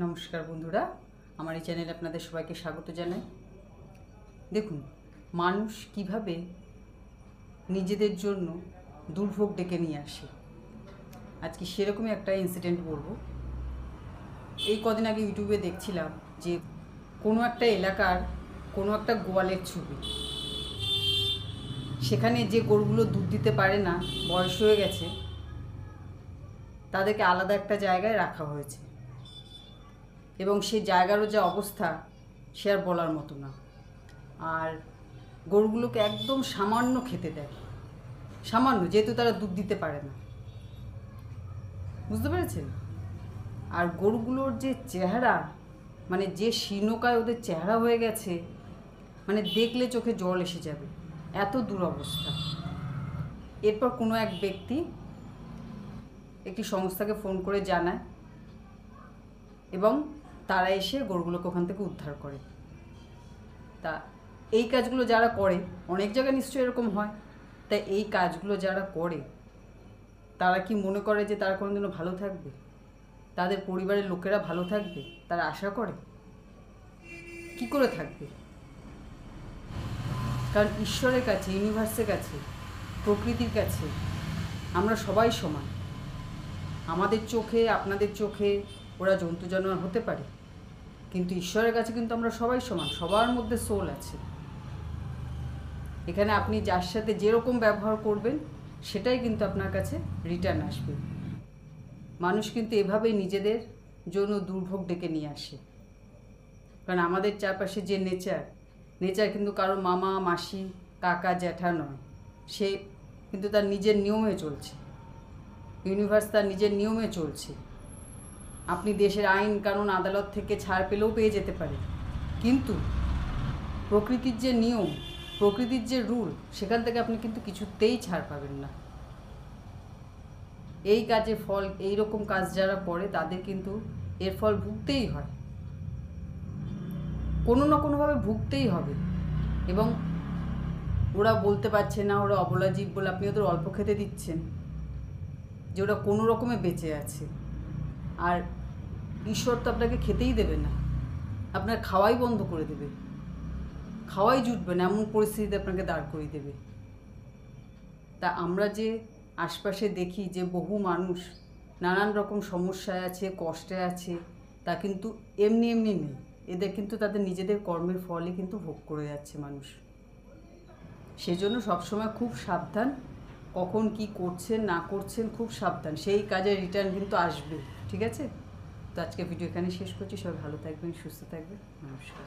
নমস্কার বন্ধুরা, আমার এই চ্যানেলে আপনাদের সবাইকে স্বাগত জানাই। দেখুন, মানুষ কিভাবে নিজেদের জন্য দুর্ভোগ ডেকে নিয়ে আসে। আজকে সেরকমই একটা ইনসিডেন্ট বলবো। এই কদিন আগে ইউটিউবে দেখছিলাম যে কোনো একটা এলাকার কোনো একটা গোয়ালের ছবি। সেখানে যে গরুগুলো দুধ দিতে পারে না, বয়স হয়ে গেছে, তাদেরকে আলাদা একটা জায়গায় রাখা হয়েছে এবং সেই জায়গারও যা অবস্থা সে আর বলার মতো না। আর গরুগুলোকে একদম সামান্য খেতে দেয়, সামান্য, যেহেতু তারা দুধ দিতে পারে না, বুঝতে পেরেছেন? আর গরুগুলোর যে চেহারা, মানে যে শীর্ণকায় ওদের চেহারা হয়ে গেছে, মানে দেখলে চোখে জল এসে যাবে, এত দুরবস্থা। এরপর কোনো এক ব্যক্তি একটি সংস্থাকে ফোন করে জানায় এবং তারা এসে গরুগুলোকে ওখান থেকে উদ্ধার করে। তা এই কাজগুলো যারা করে, অনেক জায়গায় নিশ্চয়ই এরকম হয়, তাই এই কাজগুলো যারা করে তারা কি মনে করে যে তারা কোনোদিনও ভালো থাকবে, তাদের পরিবারের লোকেরা ভালো থাকবে? তারা আশা করে? কি করে থাকবে? কারণ ঈশ্বরের কাছে, ইউনিভার্সের কাছে, প্রকৃতির কাছে আমরা সবাই সমান। আমাদের চোখে, আপনাদের চোখে ওরা জন্তু জানোয়ার হতে পারে, কিন্তু ঈশ্বরের কাছে কিন্তু আমরা সবাই সমান। সবার মধ্যে সোল আছে। এখানে আপনি যার সাথে যেরকম ব্যবহার করবেন সেটাই কিন্তু আপনার কাছে রিটার্ন আসবে। মানুষ কিন্তু এভাবেই নিজেদের জন্য দুর্ভোগ ডেকে নিয়ে আসে। কারণ আমাদের চারপাশে যে নেচার কিন্তু কারো মামা, মাসি, কাকা, জ্যাঠা নয়। সে কিন্তু তার নিজের নিয়মে চলছে। ইউনিভার্স তার নিজের নিয়মে চলছে। আপনি দেশের আইন কানুন আদালত থেকে ছাড় পেলেও পেয়ে যেতে পারে, কিন্তু প্রকৃতির যে নিয়ম, প্রকৃতির যে রুল, সেখান থেকে আপনি কিন্তু কিছুতেই ছাড় পাবেন না। এই কাজে ফল, এই রকম কাজ যারা করে তাদের কিন্তু এর ফল ভুগতেই হয়, কোনো না কোনোভাবে ভুগতেই হবে। এবং ওরা বলতে পারছে না, ওরা অবলা জীব বলে আপনি ওদের অল্প খেতে দিচ্ছেন, যে ওরা কোনো রকমে বেঁচে আছে। আর ঈশ্বর তো আপনাকে খেতেই দেবে না, আপনার খাওয়াই বন্ধ করে দেবে, খাওয়াই জুটবে না, এমন পরিস্থিতিতে আপনাকে দাঁড় করিয়ে দেবে। তা আমরা যে আশপাশে দেখি যে বহু মানুষ নানান রকম সমস্যায় আছে, কষ্টে আছে, তা কিন্তু এমনি এমনি নেই। এদের কিন্তু তাদের নিজেদের কর্মের ফলই কিন্তু ভোগ করে যাচ্ছে মানুষ। সেজন্য সবসময় খুব সাবধান, কখন কি করছেন না করছেন খুব সাবধান, সেই কাজের রিটার্ন কিন্তু আসবে। ঠিক আছে? তো আজকে ভিডিও এখানে শেষ করছি। সবাই ভালো থাকবেন, সুস্থ থাকবেন। নমস্কার।